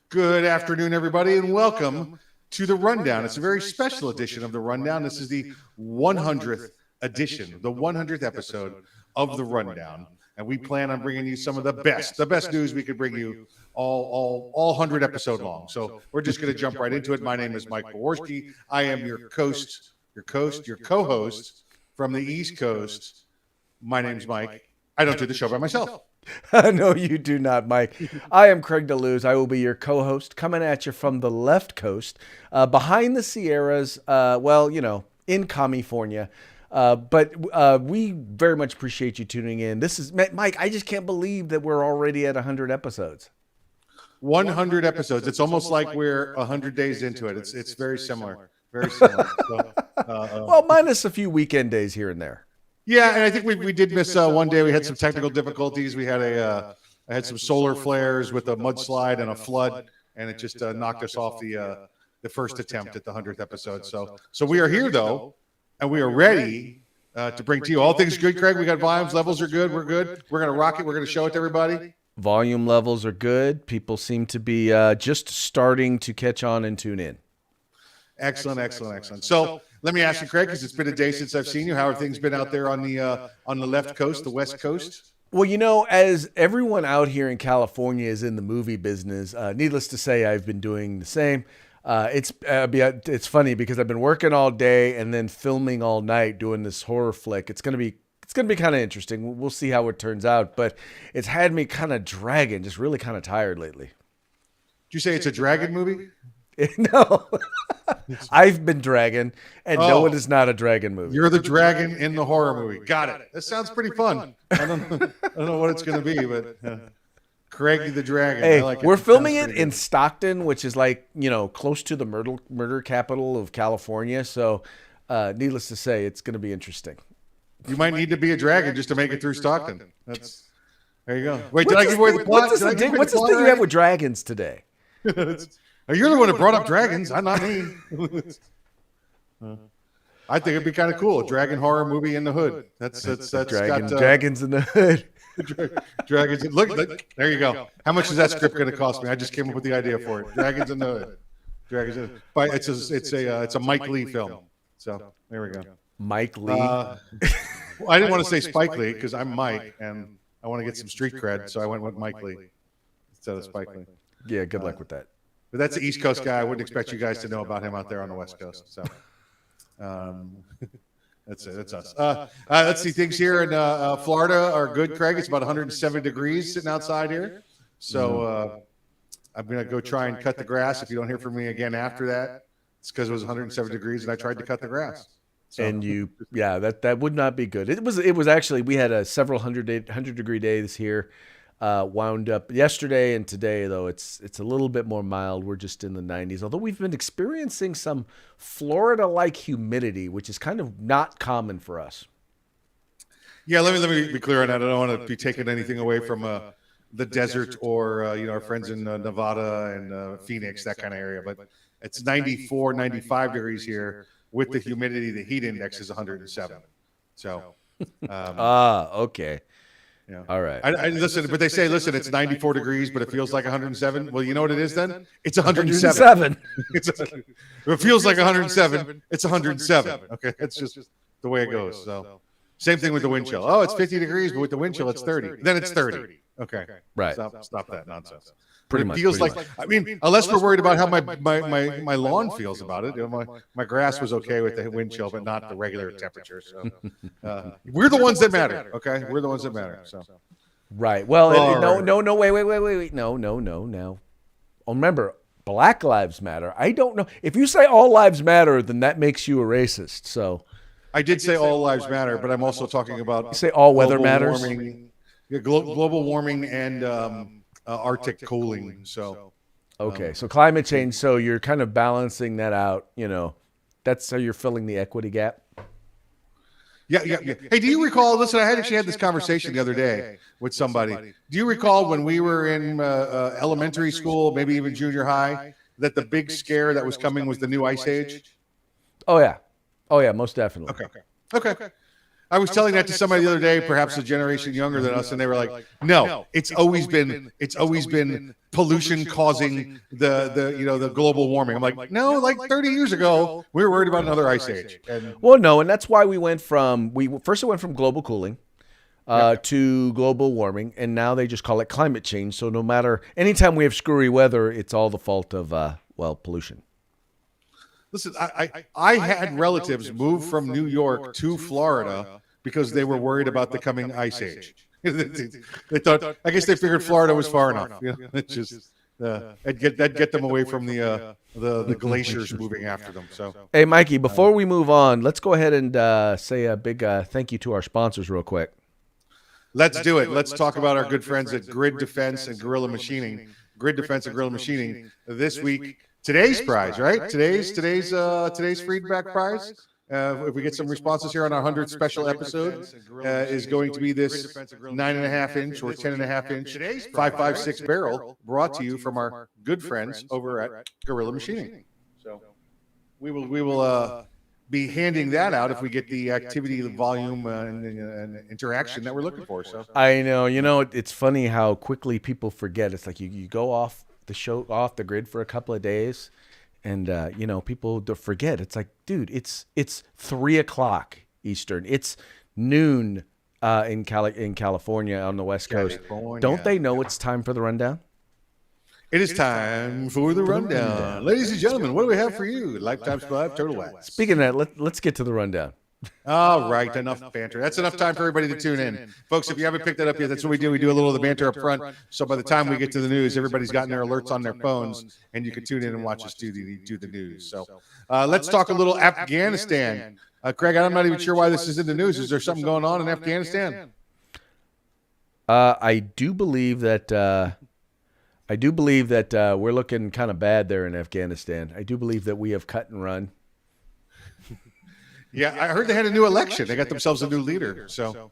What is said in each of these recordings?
Good afternoon, everybody, and welcome to the Rundown. It's a very special edition of the Rundown. This is the 100th edition, the 100th episode of the Rundown, and we plan on bringing you some of the best news we could bring you all 100 episode long. So we're just going to jump right into it. My name is Mike Peworski. I am your co-host from the East Coast. My name's Mike. I don't do the show by myself. No, you do not, Mike. I am Craig DeLuz. I will be your co-host, coming at you from the left coast, behind the Sierras, in California. But we very much appreciate you tuning in. This is Mike. I just can't believe that we're already at 100 episodes. 100 episodes. It's almost like we're 100 days into it. It's very similar. Very similar. So, well, minus a few weekend days here and there. Yeah, and I think we did miss one day. We had some technical difficulties. We had I had some solar flares with a mudslide and a flood, and it just knocked us off the first attempt at the 100th episode. So we are here though, and we are ready to bring to you all things good. Craig, we got volumes, levels are good. We're good. We're gonna rock it. We're gonna show it to everybody. Volume levels are good. People seem to be just starting to catch on and tune in. Excellent. So let me ask you, Craig, because it's been a day since I've seen you. How have things been out there on the left coast, the West Coast? Well, as everyone out here in California is in the movie business, needless to say, I've been doing the same. It's funny because I've been working all day and then filming all night doing this horror flick. It's gonna be kind of interesting. We'll see how it turns out, but it's had me kind of dragging, just really kind of tired lately. Did you say it's a dragon movie? No, I've been dragging, and no, it is not a dragon movie. You're the dragon in the horror movie. Got it. That sounds pretty fun. I don't know what it's going to be, but Craig the Dragon. Hey, I like we're filming it in Stockton, which is close to the murder capital of California. So, needless to say, it's going to be interesting. You might need to be a dragon just to make it through Stockton. There you go. Wait, did I give away the plot? What's this thing you have with dragons today? You're the one who brought up dragons. I'm not me. I think it'd be kind of cool. A dragon horror movie in the hood. That's dragons in the hood. Dragons. Look, there you go. How much is that script going to cost me? I just came up with the idea for it. Dragons in the hood. Dragons. But it's a Mike Lee film. So there we go. Mike Lee. I didn't want to say Spike Lee because I'm Mike and I want to get some street cred, so I went with Mike Lee instead of Spike Lee. Yeah, good luck with that. But that's the East Coast guy. I wouldn't expect you guys to know about him out there on the West Coast. So that's it. That's us. Let's see. Things here in Florida are good, Craig. It's about 107 degrees sitting outside here. So I'm going to go try and cut the grass. If you don't hear from me again after that, it's because it was 107 degrees and I tried to cut the grass. So. And that would not be good. It was actually, we had several 100-degree days here. Wound up yesterday and today, though it's a little bit more mild. We're just in the 90s, although we've been experiencing some Florida-like humidity, which is kind of not common for us. Yeah, let me be clear on that. I don't want to be taking anything away from the desert or our friends in Nevada and Phoenix, that kind of area, but it's 94, 95 degrees here with the humidity. The heat index is 107. So okay. Yeah. All right. I listen, but they say, it's 94 degrees, but it feels like 107. Well, you know what it is then? It's 107. It feels like 107. It's 107. Okay, it's just the way it goes. So, same thing with the wind chill. Oh, it's 50 degrees, but with the wind chill, it's 30. Then it's 30. Okay, right. Stop that nonsense. Pretty much. Feels like. I mean, unless we're worried about how my lawn feels about it. My grass was okay with the wind chill, but not the regular temperature. So we're the ones that matter. Okay, we're the ones that matter. So right. Well, no. Wait. No. Now, remember, Black Lives Matter. I don't know if you say all lives matter, then that makes you a racist. So I did say all lives matter, but I'm also talking about you say all weather matters. Global warming and Arctic cooling. So okay, so climate change. So you're kind of balancing that out. That's how you're filling the equity gap. Yeah. Hey, do you recall? Listen, I actually had this conversation the other day with somebody. Do you recall when we were in elementary school, maybe even junior high, that the big scare that was coming was the new ice age? Oh yeah, most definitely. Okay. I was telling that to somebody the other day, perhaps a generation younger than us, and they were like, "No, it's always been pollution causing the global warming." I'm like, "No, like 30 years ago, we were worried about another ice age." And Well, no, and that's why we went from global cooling to global warming, and now they just call it climate change. So no matter anytime we have screwy weather, it's all the fault of pollution. listen, I had relatives move from New York to Florida because they were worried about the coming ice age. They thought, I guess they figured Florida was far enough. It's just that'd get them away from the glaciers moving after them. So, hey, Mikey, before we move on, let's go ahead and say a big thank you to our sponsors real quick. let's do it. Let's talk about our good friends at Grid Defense and Guerrilla Machining. Grid Defense and Guerrilla Machining this week. Today's prize, right? Today's feedback prize. If we get some responses here on our 100th special episode, is going to be this 9.5 inch or 10.5 inch 5.56 barrel brought to you from our good friends over at Guerrilla Machining. So we will be handing that out if we get the activity, the volume, and interaction that we're looking for. So I know, it's funny how quickly people forget. It's like you go off the grid for a couple of days, and people forget. It's like, dude, it's 3:00 Eastern. It's noon in California on the West Coast. Don't they know it's time for the rundown? it is time for the rundown. Ladies and gentlemen, what do we have for you? Lifetime Supply of Turtle Wax. Speaking of that, let's get to the rundown. All right, enough banter. That's enough time for everybody to tune in. Folks, if you haven't picked that up yet, that's what we do. We do a little of the banter up front. So by the time we get to the news, everybody's gotten their alerts on their phones, and you can tune in and watch us do the news. So let's talk a little Afghanistan. Craig, I'm not even sure why this is in the news. Is there something going on in Afghanistan? I do believe that we're looking kind of bad there in Afghanistan. I do believe that we have cut and run. Yeah, I heard they had a new election. They got themselves a new leader. So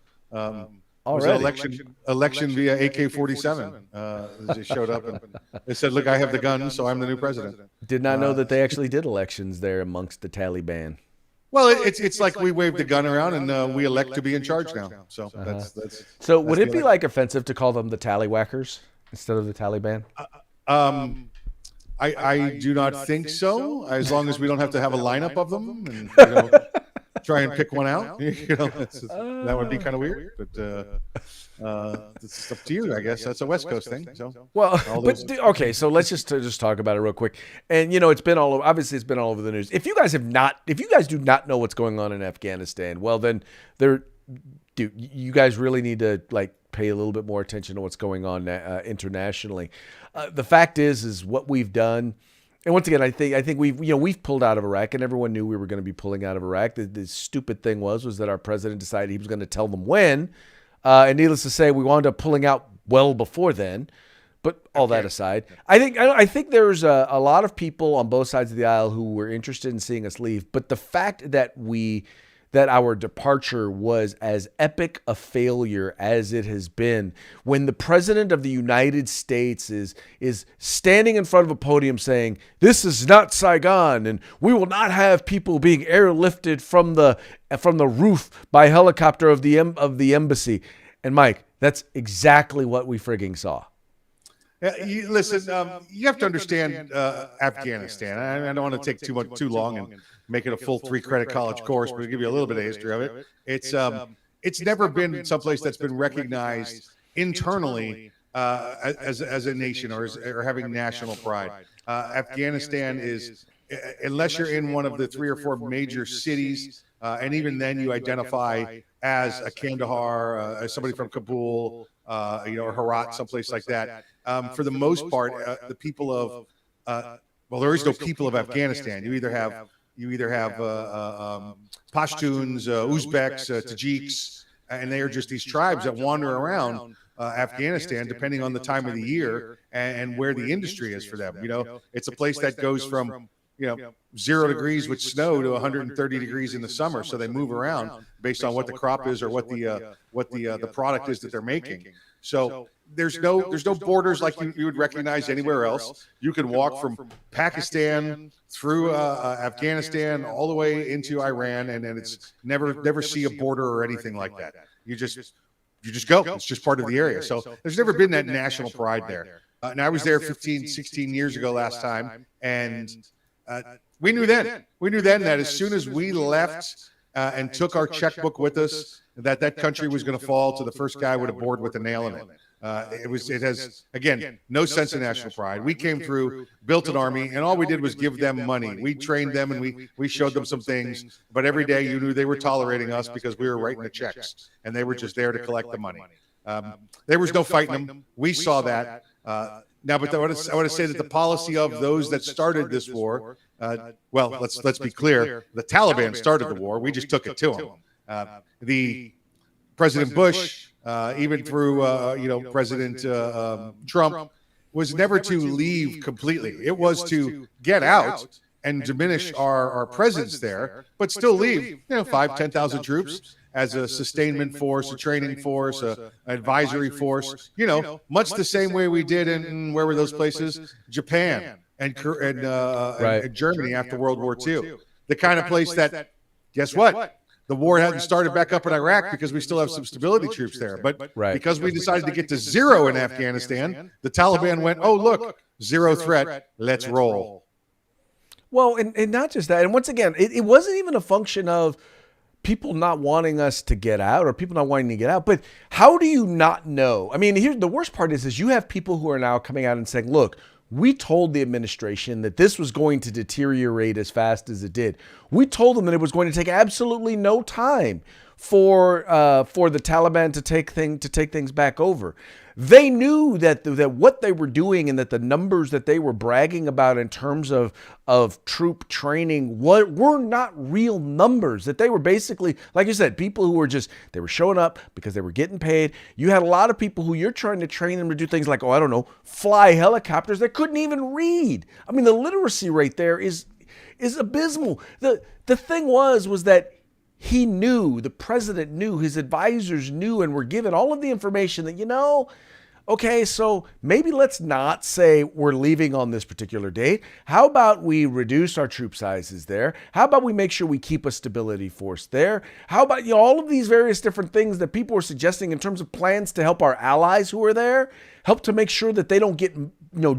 election via AK-47. They showed up and they said, "Look, I have the gun, so I'm the new president." Did not know that they actually did elections there amongst the Taliban. Well, it's like we wave the gun around and we elect to be in charge now. So that's. So would it be like offensive to call them the Tallywhackers instead of the Taliban? I do not think so. As long as we don't have to have a lineup of them and try and pick one out, that would be kind of weird. But it's up to you, I guess. That's a West Coast thing. So okay. So let's just talk about it real quick. And it's been all over. Obviously, it's been all over the news. If you guys do not know what's going on in Afghanistan, well, then you guys really need to pay a little bit more attention to what's going on internationally. The fact is what we've done. And once again, I think we've pulled out of Iraq, and everyone knew we were going to be pulling out of Iraq. The stupid thing was that our president decided he was going to tell them when, and needless to say, we wound up pulling out well before then. But all that aside, I think there's a lot of people on both sides of the aisle who were interested in seeing us leave. But the fact that our departure was as epic a failure as it has been, when the president of the United States is standing in front of a podium saying, "This is not Saigon, and we will not have people being airlifted from the roof by helicopter of the embassy." And Mike, that's exactly what we frigging saw. Listen, you have to understand Afghanistan. I don't want to take too long and make it a full 3-credit college course, but to give you a little bit of history of it. It's never been someplace that's been recognized internally as a nation or having national pride. Afghanistan is, unless you're in one of the 3 or 4 major cities, and even then you identify as a Kandahar, as somebody from Kabul, or Herat, someplace like that. For the most part, the people of there is no people of Afghanistan. You either have Pashtuns, Uzbeks, Tajiks, and they are just these tribes that wander around Afghanistan depending on the time of the year and where the industry is for them. It's a place that goes from 0 degrees with snow to 130 degrees in the summer. So they move around based on what the crop is or what the product is that they're making. So there's no borders like you would recognize anywhere else. You can walk from Pakistan through Afghanistan all the way into Iran, and it's never see a border or anything like that. You just go. It's just part of the area. So there's never been that national pride there. And I was there 15, 16 years ago last time, and we knew then that as soon as we left and took our checkbook with us, that country was going to fall to the first guy with a board with a nail in it. It has, again, no sense of national pride. We came through, built an army, and all we did was give them money. We trained them and we showed them some things, but every day you knew they were tolerating us because we were writing the checks, and they were just there to collect the money. There was no fighting them. We saw that. Now, but I want to say that the policy of those that started this war, well, let's be clear. The Taliban started the war. We just took it to them. The President Bush, even through President Trump, was never to leave completely. It was to get out and diminish our presence there, but still leave 5,000 to 10,000 troops as a sustainment force, a training force, an advisory force, much the same way we did in where were those places? Japan and Germany after World War II. The kind of place that, guess what? The war hadn't started back up in Iraq because we still have some stability troops there. But because we decided to get to zero in Afghanistan, the Taliban went, oh, look, zero threat, let's roll. Well, and not just that. And once again, it wasn't even a function of people not wanting us to get out or people not wanting to get out. But how do you not know? I mean, here's the worst part is you have people who are now coming out and saying, look, we told the administration that this was going to deteriorate as fast as it did. We told them that it was going to take absolutely no time for the Taliban to take things back over. They knew that what they were doing and that the numbers that they were bragging about in terms of troop training were not real numbers, that they were basically, like you said, people who were they were showing up because they were getting paid. You had a lot of people who you're trying to train them to do things like, fly helicopters that couldn't even read. I mean, the literacy rate there is abysmal. The thing was that he knew, the president knew, his advisors knew, and were given all of the information that, okay, so maybe let's not say we're leaving on this particular date. How about we reduce our troop sizes there? How about we make sure we keep a stability force there? How about all of these various different things that people were suggesting in terms of plans to help our allies who are there, help to make sure that they don't get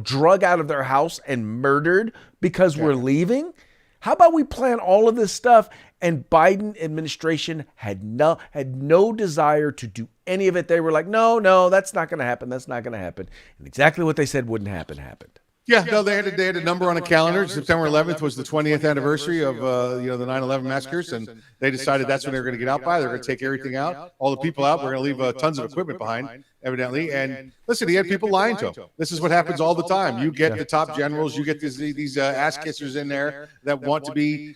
drug out of their house and murdered because we're leaving? How about we plan all of this stuff? And Biden administration had no desire to do any of it. They were like, no, that's not going to happen. That's not going to happen. And exactly what they said wouldn't happen happened. Yeah, no, they had a number on a calendar. September 11th was the 20th anniversary of the 9/11 massacres, and they decided that's when they were going to get out by. They're going to take everything out, all the people out. We're going to leave tons of equipment behind, evidently. And listen, he had people lying to him. This is what happens all the time. You get the top generals, you get these ass kissers in there that want to be,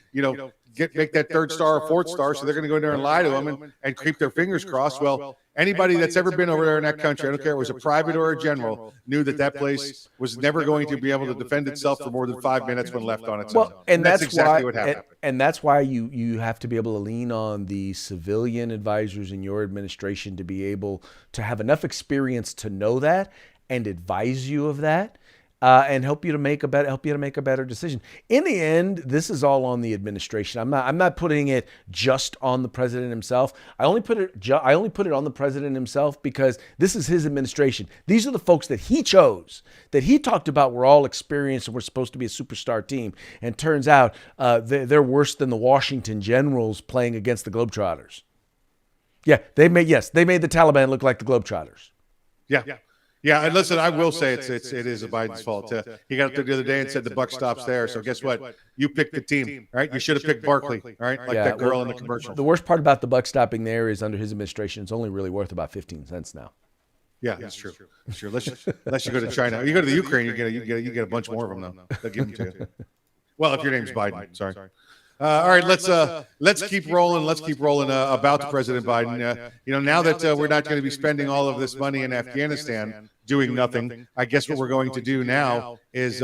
make that third star or fourth star, so they're going to go in there and lie to them and keep their fingers crossed. Well, anybody that's ever been over there in that country, I don't care if it was a private or a general, knew that place was never going to be able to defend itself for more than 5 minutes when left on its own. And that's exactly why, what happened. And that's why you have to be able to lean on the civilian advisors in your administration to be able to have enough experience to know that and advise you of that. And help you to make a better decision. In the end, this is all on the administration. I'm not putting it just on the president himself. I only put it on the president himself because this is his administration. These are the folks that he chose, that he talked about were all experienced and were supposed to be a superstar team. And turns out they're worse than the Washington Generals playing against the Globetrotters. Yeah, they made the Taliban look like the Globetrotters. Yeah, and listen, I will say it is Biden's fault. He got up there the other day and said the buck stops there. So guess what? You picked the team, right? You should have picked Barkley, right? Like that girl in the commercial. The worst part about the buck stopping there is under his administration, it's only really worth about 15 cents now. Yeah, that's true. That's true. Unless you go to China, you go to the Ukraine, you get a bunch more of them though. They'll give them to you. Well, if your name's Biden, sorry. All right, let's keep rolling. Let's keep rolling about President Biden. Now that we're not going to be spending all of this money in Afghanistan doing nothing, I guess what we're going to do now is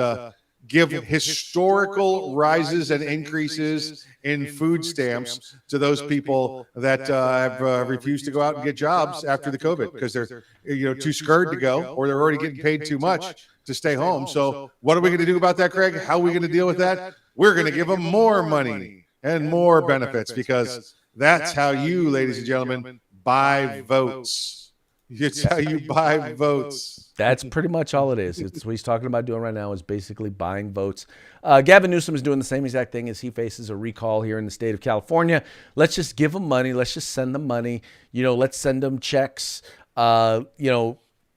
give historical rises and increases in food stamps to those people that have refused to go out and get jobs after the COVID because they're too scared to go, or they're already getting paid too much to stay home. So what are we going to do about that, Craig? How are we going to deal with that? We're going to give them more money and more benefits, because that's how you, ladies and gentlemen, buy votes. It's how you buy votes. That's pretty much all it is. It's what he's talking about doing right now is basically buying votes. Gavin Newsom is doing the same exact thing as he faces a recall here in the state of California. Let's just give them money. Let's just send them money. Let's send them checks. And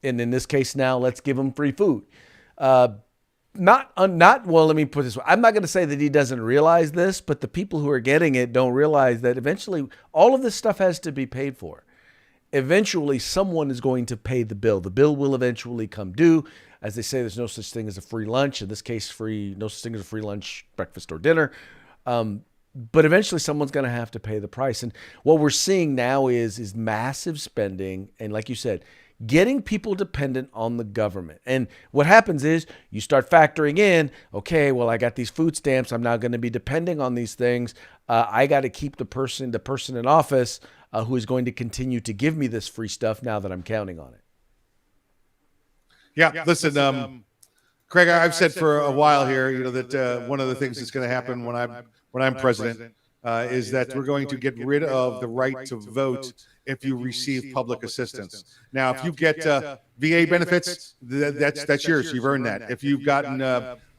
in this case now, let's give them free food. Well, let me put it this way. I'm not going to say that he doesn't realize this, but the people who are getting it don't realize that eventually all of this stuff has to be paid for. Eventually, someone is going to pay the bill. The bill will eventually come due. As they say, there's no such thing as a free lunch. In this case, no such thing as a free lunch, breakfast, or dinner. But eventually, someone's going to have to pay the price. And what we're seeing now is massive spending. And like you said, getting people dependent on the government. And what happens is you start factoring in, okay, well, I got these food stamps. I'm now going to be depending on these things. I got to keep the person in office who is going to continue to give me this free stuff now that I'm counting on it. Yeah, listen, Craig, I've said for a while here, that one of the things that's going to happen when I'm president is that we're going to get rid of the right to vote if you receive public assistance. Now, if you get VA benefits, that's yours. You've earned that. If you've gotten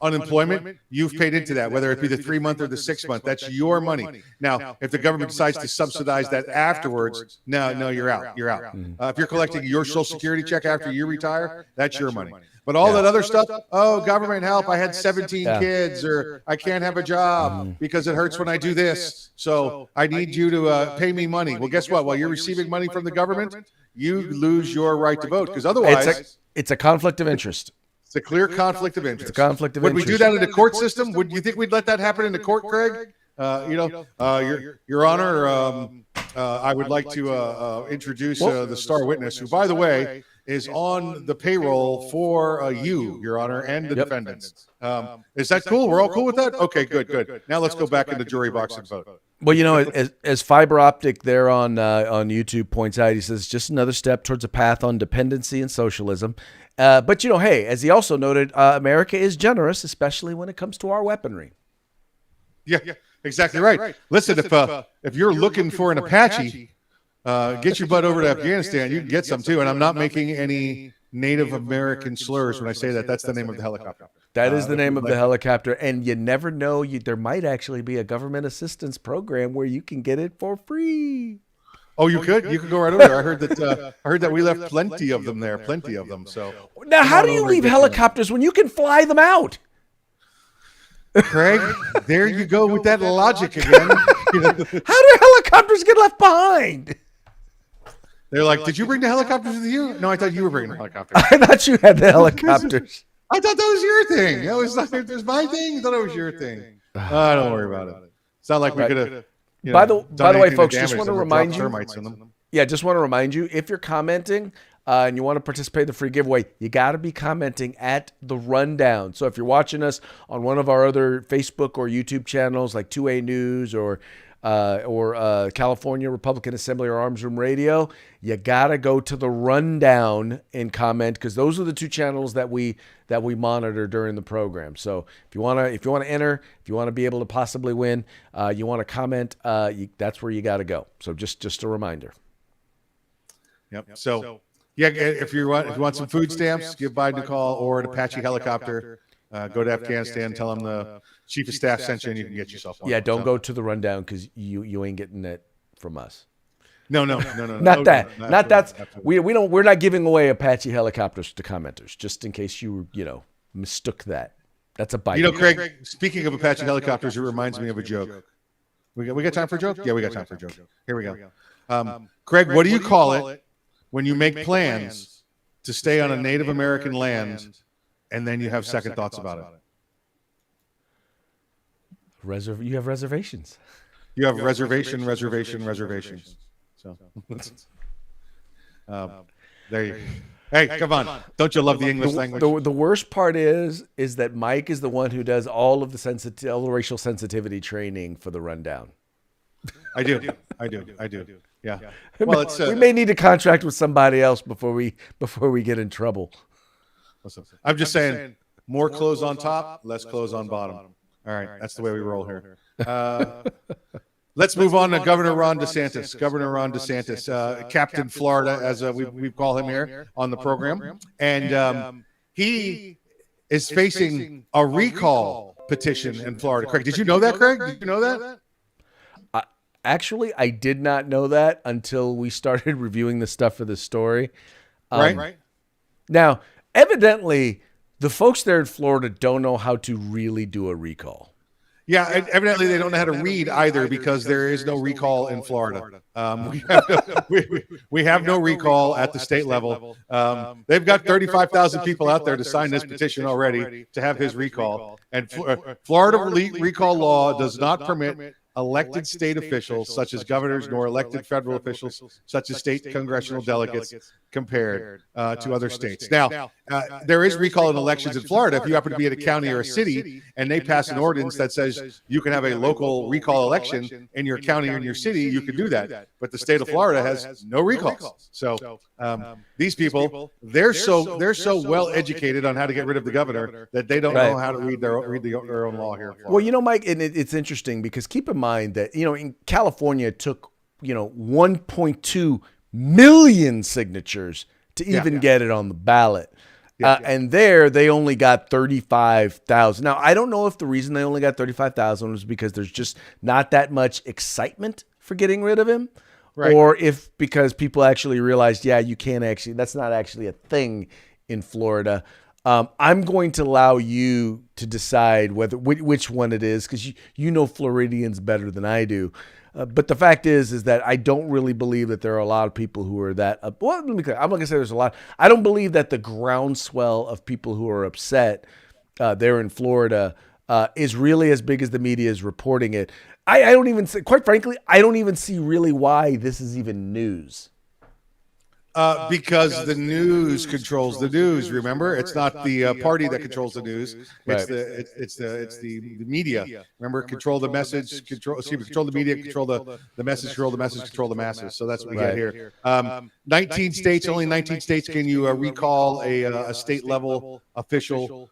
unemployment, you've paid into that, whether it be the 3-month or the 6-month. That's your money. Now, if the government decides to subsidize that afterwards, no, you're out. You're out. If you're collecting your Social Security check after you retire, that's your money. But all that other stuff, government help, I had 17 kids, or I can't have a job because it hurts when I do this. So I need you to pay me money. Well, guess what? While you're receiving money from the government, you lose your right to vote, because otherwise it's a conflict of interest. It's a clear conflict of interest. It's a conflict of interest. Would we do that in the court system? Would you think we'd let that happen in the court, Craig? Your Honor, I would like to introduce the star witness, who, by the way, is on the payroll for you, Your Honor, and the defendants. Is that cool? We're all cool with that? Okay, good. Now let's go back in the jury box and vote. Well, as Fiber Optic there on YouTube points out, he says, just another step towards a path on dependency and socialism. But, hey, as he also noted, America is generous, especially when it comes to our weaponry. Yeah, exactly right. Listen, if you're looking for an Apache, get your butt over to Afghanistan. You can get some too. And I'm not making any Native American slurs when I say that. That's the name of the helicopter. That is the name of the helicopter. And you never know, there might actually be a government assistance program where you can get it for free. Oh, you could? You could go right over there. I heard that we left plenty of them there. Plenty of them. So now, how do you leave helicopters when you can fly them out? Craig, there you go with that logic again. How do helicopters get left behind? They're like, did you bring the helicopters with you? No, I thought you were bringing the helicopters. I thought you had the helicopters. I thought that was your thing. It was like, there's my thing. I thought it was your thing. Don't worry about it. It's not like we could have. By the way, folks, just want to remind you. Just want to remind you, if you're commenting and you want to participate in the free giveaway, you got to be commenting at The Rundown. So if you're watching us on one of our other Facebook or YouTube channels like 2A News or California Republican Assembly or Arms Room Radio, you got to go to The Rundown and comment, because those are the two channels that we monitor during the program. So if you want to enter, if you want to be able to possibly win, you want to comment, that's where you got to go. So just a reminder. Yep. So yeah, if you want some food stamps, give Biden a call, or an Apache helicopter. Go to Afghanistan, tell them the chief of staff sent you, and you can get yourself one. Yeah, don't go to The Rundown, because you ain't getting it from us. No. Not that. We're not giving away Apache helicopters to commenters, just in case you mistook that. That's a bite. Craig, speaking of Apache helicopters, it reminds me of a joke. We got time for a joke? Yeah, we got time for a joke. Here we go. Craig, what do you call it when you make plans to stay on a Native American land and then you have second thoughts about it? You have reservations. You have reservations. So there you go. Hey, come on. Don't you love the English language? The worst part is that Mike is the one who does all of all the racial sensitivity training for the rundown. I do. Yeah. Well, We may need to contract with somebody else before we get in trouble. Listen, I'm just saying, more clothes on top, less clothes on bottom. All right, that's the way we roll here. Let's move on to Governor Ron DeSantis. Governor Ron DeSantis, Captain Florida, as we call him here on the program. And he is facing a recall petition in Florida. Craig, did you know that, Craig? Did you know that? Actually, I did not know that until we started reviewing the stuff for this story. Right. Now, evidently, the folks there in Florida don't know how to really do a recall. Yeah, evidently they don't know how to read either because there is no recall in Florida. We have no recall at the state level. They've got 35,000 people out there to sign this petition already to have his recall. And Florida recall law does not permit elected state officials such as governors nor elected federal officials such as state congressional delegates compared to other states. Now, there is recall in elections in Florida. If you happen to be at a county or a city and they pass an ordinance that says you can have a local recall election in your county or in your city, you can do that. But the state of Florida has no recalls. So these people, they're so well educated on how to get rid of the governor that they don't know how to read their own law here. Well, Mike, and it's interesting because keep in mind that, in California it took, 1.2 million signatures to even get it on the ballot. And there they only got 35,000. Now, I don't know if the reason they only got 35,000 was because there's just not that much excitement for getting rid of him. Right. Or if because people actually realized, you can't actually, that's not actually a thing in Florida. I'm going to allow you to decide which one it is because you know Floridians better than I do. But the fact is that I don't really believe that there are a lot of people who are that. Well, let me be clear. I'm not going to say there's a lot. I don't believe that the groundswell of people who are upset there in Florida is really as big as the media is reporting it. I don't even see, quite frankly, I don't even see really why this is even news. Because the news controls the news. Remember, it's not the party that controls the news. It's the media. Remember, control the message. Control the media. Control the message. Control the message. Control the masses. So that's what we get here. 19 states. Only 19 states can you recall a state level official.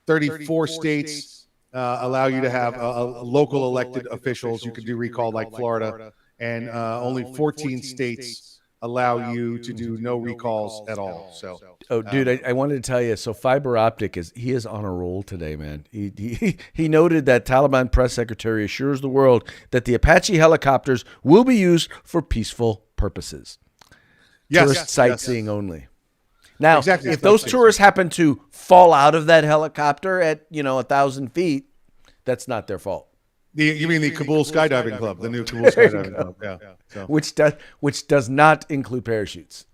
34 states allow you to have local elected officials. You can do recall like Florida, and only 14 states allow you to do no recalls at all. So, dude, I wanted to tell you. So, Fiber Optic is on a roll today, man. He noted that Taliban press secretary assures the world that the Apache helicopters will be used for peaceful purposes. Tourist sightseeing only. Now, if those tourists happen to fall out of that helicopter at 1,000 feet, that's not their fault. You mean the Kabul Skydiving Club, the new Kabul Skydiving Club, so. which does not include parachutes.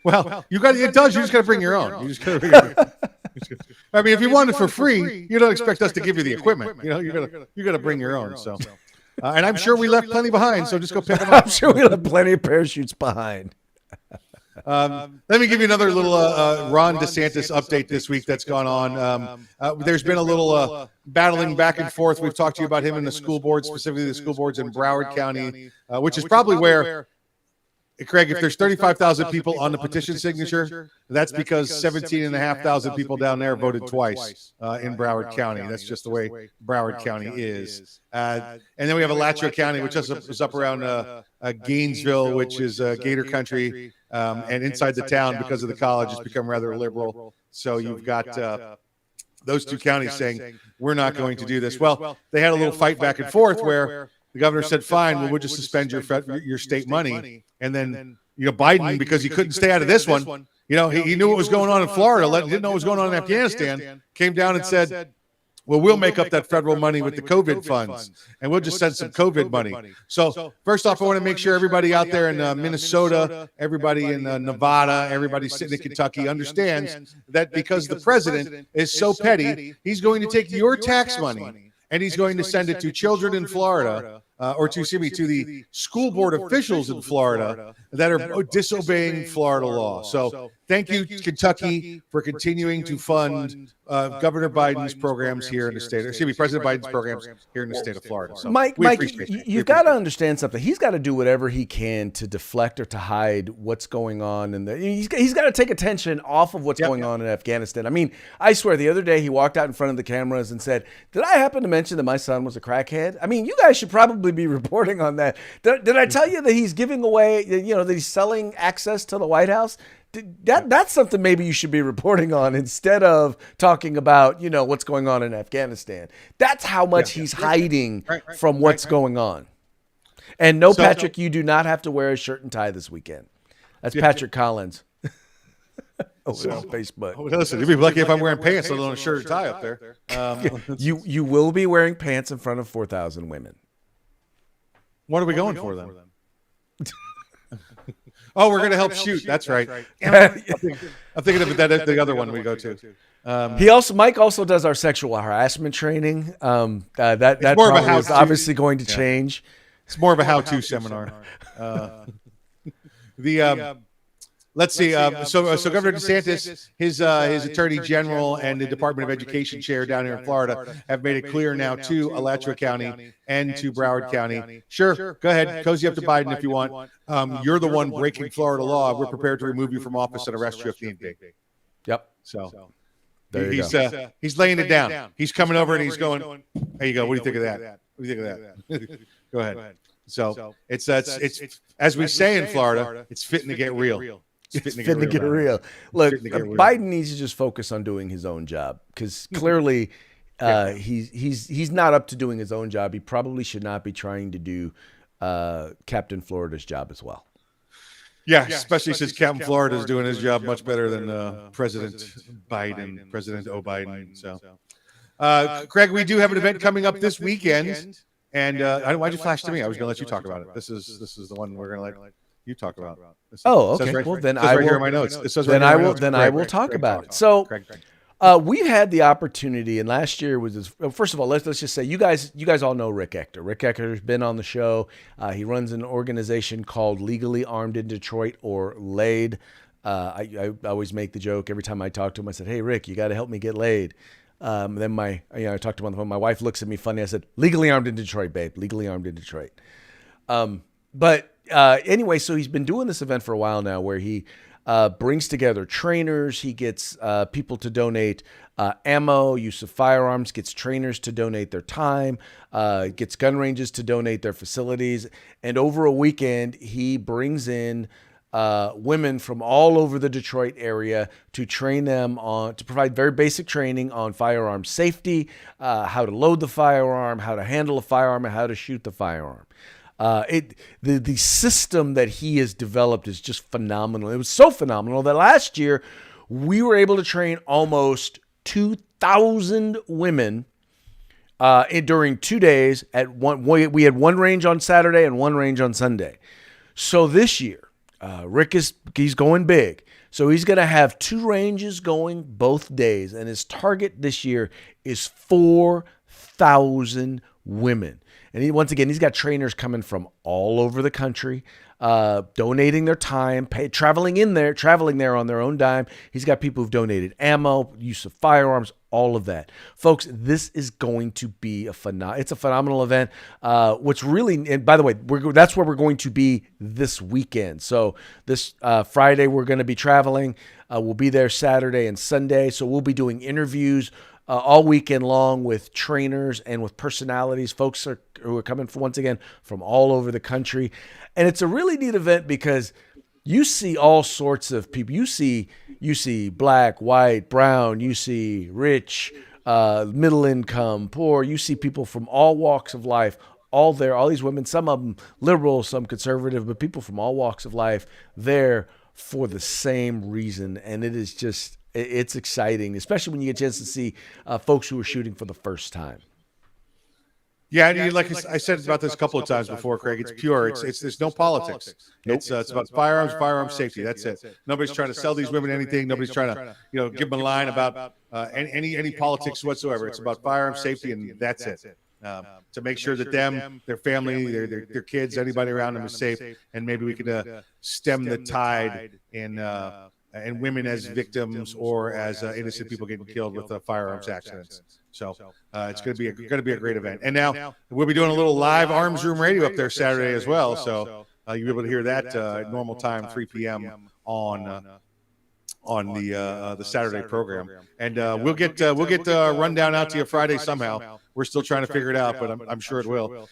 Well, it does. You just got to bring your own. You just got to bring I mean, if you want it for free, you don't expect us to give you the equipment. You got to bring your own. So, and I'm sure we left plenty behind. So just go pick them up. I'm sure we left plenty of parachutes behind. Let me give you another little Ron DeSantis update this week that's gone on. There's been a little battling back and forth. We've talked to you about him in the school board, specifically the school boards in Broward County, which is probably where, Craig, if there's 35,000 people on the petition signature, that's because 17,500 people down there voted twice in Broward County. That's just the way Broward County is. And then we have Alachua County, which is up around Gainesville, which is Gator Country. And inside the town, because of the college, it's become rather liberal. So you've got those two counties saying, we're not going to do this. Well, they had a little fight back and forth where the governor said, fine, we'll just suspend your state money. And then, Biden, because he couldn't stay out of this one, he knew what was going on in Florida, didn't know what was going on in Afghanistan, came down and said, well, we'll make up that federal money with the COVID funds, and we'll just send some COVID money. So first off, I want to make sure everybody out there in Minnesota, everybody in Nevada, everybody sitting in Kentucky understands that because the president is so petty, he's going to take your tax money and he's going to send it to children in Florida to the school board officials in Florida that are disobeying Florida law. So thank you, Kentucky, for continuing to fund Governor Biden's programs here in the state. President Biden's programs here in the state of Florida. So Mike, you've got to understand something. He's got to do whatever he can to deflect or to hide what's going on, and he's got to take attention off of what's going on in Afghanistan. I mean, I swear, the other day he walked out in front of the cameras and said, "Did I happen to mention that my son was a crackhead?" I mean, you guys should probably be reporting on that. Did I tell you that he's giving away, that he's selling access to the White House? That's something maybe you should be reporting on instead of talking about, what's going on in Afghanistan. That's how much he's hiding from what's going on. And no, Patrick, you do not have to wear a shirt and tie this weekend. That's Patrick Collins. On Facebook. Listen, you'd be lucky if I'm wearing pants, let alone a shirt and tie up there. You will be wearing pants in front of 4,000 women. What are we going for then? Oh, we're going to help shoot. That's right. I'm thinking of the other one we go to. Mike also does our sexual harassment training. That probably is obviously going to change. It's more of a how-to seminar. Let's see. So Governor DeSantis, his Attorney General, and the Department of Education chair down here in Florida have made it clear now to Alachua County and to Broward County. Sure, go ahead, cozy up to Biden if you want. You're the one breaking Florida law. We're prepared to remove you from office and arrest you if need be. Yep. So he's laying it down. He's coming over and he's going, "There you go. What do you think of that? What do you think of that?" Go ahead. So it's as we say in Florida, it's fitting to get real. It's fitting to get real. Look, Biden needs to just focus on doing his own job, because clearly he's not up to doing his own job. He probably should not be trying to do Captain Florida's job as well. Yeah, especially since Captain Florida is doing his job much better than President Biden. So, Craig, we do have an event coming up this weekend, and why'd you flash to me? I was going to let you talk about it. This is the one we're going to let you talk about. Okay. Well, then I will. Here in my notes. I will talk about it. So, we've had the opportunity, and last year was first of all, let's just say you guys all know Rick Ector. Rick Ector has been on the show. He runs an organization called Legally Armed in Detroit, or LAID. I always make the joke every time I talk to him. I said, "Hey, Rick, you got to help me get laid." Then I talked to him on the phone. My wife looks at me funny. I said, "Legally armed in Detroit, babe. Legally armed in Detroit." Anyway, so he's been doing this event for a while now, where he brings together trainers. He gets people to donate ammo, use of firearms, gets trainers to donate their time, gets gun ranges to donate their facilities. And over a weekend, he brings in women from all over the Detroit area to train them to provide very basic training on firearm safety, how to load the firearm, how to handle a firearm, and how to shoot the firearm. The system that he has developed is just phenomenal. It was so phenomenal that last year we were able to train almost 2,000 women during 2 days. We had one range on Saturday and one range on Sunday. So this year, Rick he's going big. So he's going to have 2 ranges going both days, and his target this year is 4,000 women. And once again, he's got trainers coming from all over the country, donating their time, traveling there on their own dime. He's got people who've donated ammo, use of firearms, all of that. Folks, this is going to be it's a phenomenal event. What's really, and by the way, that's where we're going to be this weekend. So this Friday, we're going to be traveling. We'll be there Saturday and Sunday. So we'll be doing interviews all weekend long with trainers and with personalities, folks who are coming once again from all over the country. And it's a really neat event because you see all sorts of people. You see black, white, brown, you see rich, middle income, poor. You see people from all walks of life, all these women, some of them liberal, some conservative, but people from all walks of life there for the same reason. And it's exciting, especially when you get a chance to see folks who are shooting for the first time. Yeah, and like I said about this a couple of times before, Craig, it's pure. There's no politics. Nope. It's about firearms safety. That's it. Nobody's trying to sell these women anything. Nobody's trying to give them a line about any politics whatsoever. It's about firearms safety, and that's it. to make sure that their family, their kids, anybody around them is safe, and maybe we could stem the tide in women as victims or as innocent people getting killed with firearms accidents. So it's going to be a great event. And now we'll be doing a little live arms room radio up there Saturday as well. So you'll be able to hear that at normal time, 3 p.m. on the Saturday program. And we'll get a rundown out to you Friday somehow. We're still trying to figure it out, but I'm sure it will.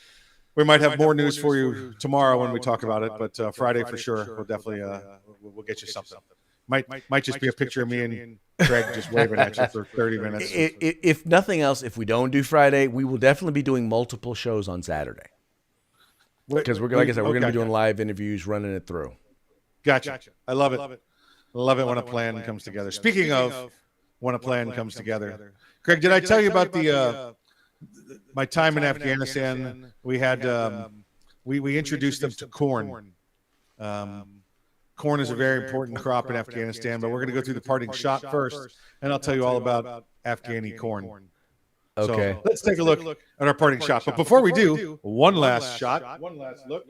We might have more news for you tomorrow when we talk about it, but Friday for sure, we'll definitely we'll get you something. Might just be a picture of me and Craig just waving at you for 30 minutes. If nothing else, if we don't do Friday, we will definitely be doing multiple shows on Saturday. Because like I said, we're going to be doing live interviews, running it through. Gotcha. I love it. I love it when a plan comes together. Speaking of when a plan comes together, Craig, did I tell you about my time in Afghanistan? We had we introduced them to corn. Corn is a very important crop in Afghanistan, but we're going to go through the parting shot first, and I'll tell you all about Afghani corn. Okay. So let's take a look at our parting shot. But before we do, one last shot, one last look.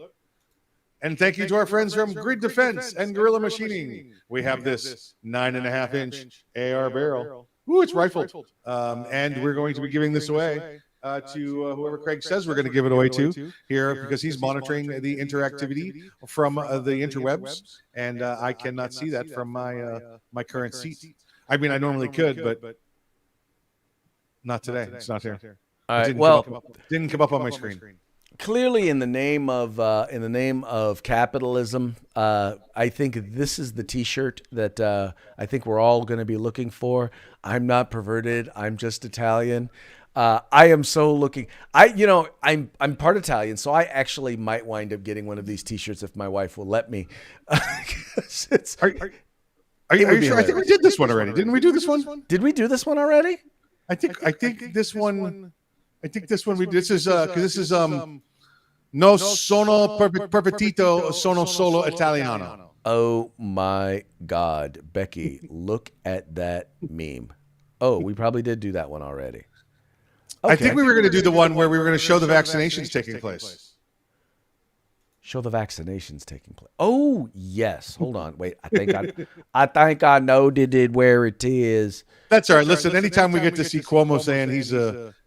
And thank you to our friends from Grid Defense and Guerrilla Machining. We have this 9.5-inch AR barrel. Ooh, it's rifled. And we're going to be giving this away to whoever Craig says we're going to give it away to here, because he's monitoring the interactivity from the interwebs, and I cannot see that from my current seat. I mean, I normally could, but not today. It's not here. All right. Didn't come up on my screen. Clearly, in the name of capitalism, I think this is the T-shirt that I think we're all going to be looking for. I'm not perverted. I'm just Italian. I am so looking. I'm part Italian, so I actually might wind up getting one of these T-shirts if my wife will let me. Are you sure? I think we did this one already. Didn't we do this one? Did we do this one already? I think this one. I think this one we. This is because this is no sono pervertito, sono solo Italiano. Oh my God, Becky, look at that meme. Oh, we probably did do that one already. Okay. I think we were going to do the one where we were going to show the vaccinations taking place. Show the vaccinations taking place. Oh yes. Hold on. Wait. I think I know where it is. That's all right. Listen. Anytime we get to see Cuomo saying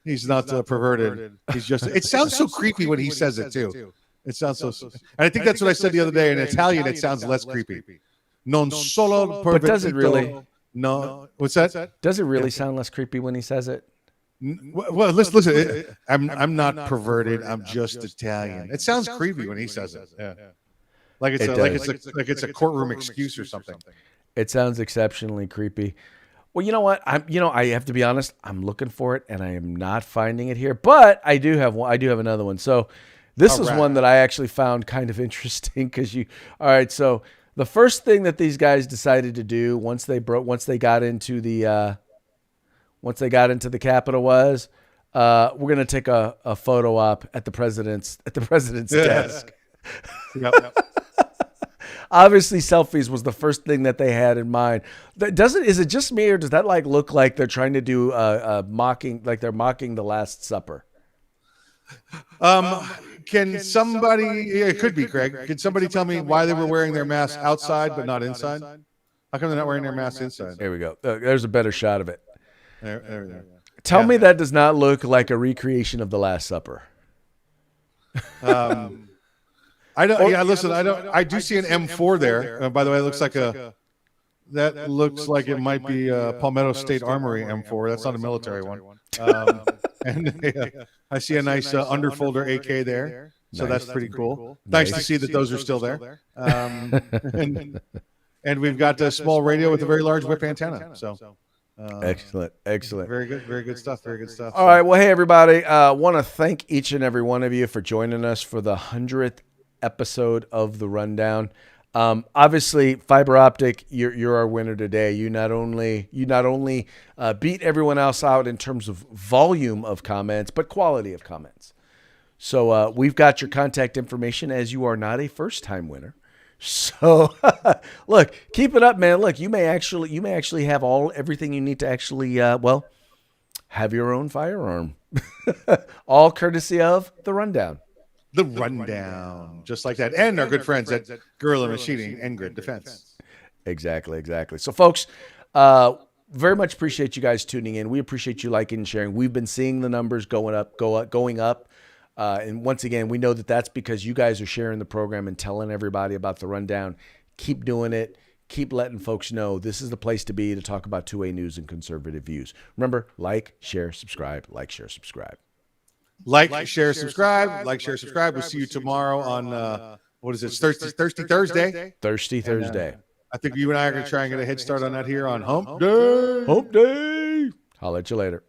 he's not perverted, he's just. It sounds so creepy when he says it too. It sounds so. And I think that's what I said the other day. In Italian, it sounds less creepy. Non solo pervertito. But does it really? No. What's that? Does it really sound less creepy when he says it? Well, listen. I'm not perverted. I'm just Italian. It sounds creepy when he says it. Yeah. Like it's a courtroom excuse or something. It sounds exceptionally creepy. Well, you know what? I have to be honest. I'm looking for it and I am not finding it here. But I do have one. I do have another one. So this is one that I actually found kind of interesting because all right. So the first thing that these guys decided to do once they got into the Capitol was, we're going to take a photo op at the president's desk. Yep. Obviously, selfies was the first thing that they had in mind. Is it just me, or does that look like they're trying to do mocking, like they're mocking the Last Supper? Can somebody? Yeah, it could be Craig. Can somebody tell me why they were wearing their masks outside but not inside? How come they're not wearing their masks inside? There we go. There's a better shot of it. There. Tell me that does not look like a recreation of the Last Supper. I don't. Yeah, listen. I do see an M4 there. By the way, it looks like that looks like it might be a Palmetto State Armory M4. That's not a military one. And I see a nice underfolder AK there. So that's pretty cool. Nice to see that those are still there. And we've got a small radio with a very large whip antenna. So. Excellent. Very good stuff. All right. Well, hey, everybody. Want to thank each and every one of you for joining us for the 100th episode of the Rundown. Obviously, Fiber Optic, you're our winner today. You not only beat everyone else out in terms of volume of comments, but quality of comments. So we've got your contact information, as you are not a first-time winner. So look, keep it up, man. Look, you may actually have everything you need to actually have your own firearm. All courtesy of The Rundown. The Rundown. Just like that. And our good friends at Guerrilla Machining and Grid Defense. Exactly. So, folks, very much appreciate you guys tuning in. We appreciate you liking and sharing. We've been seeing the numbers going up. And once again, we know that that's because you guys are sharing the program and telling everybody about The Rundown. Keep doing it. Keep letting folks know this is the place to be to talk about 2A news and conservative views. Remember, like, share, subscribe. Like, share, subscribe. Like, share, subscribe. Like, share, subscribe. We'll see you tomorrow on, what is it? Thursday? Thursday. I think you and I are going to try and get a head start on that here on Hump Day. Hump Day. I'll let you later.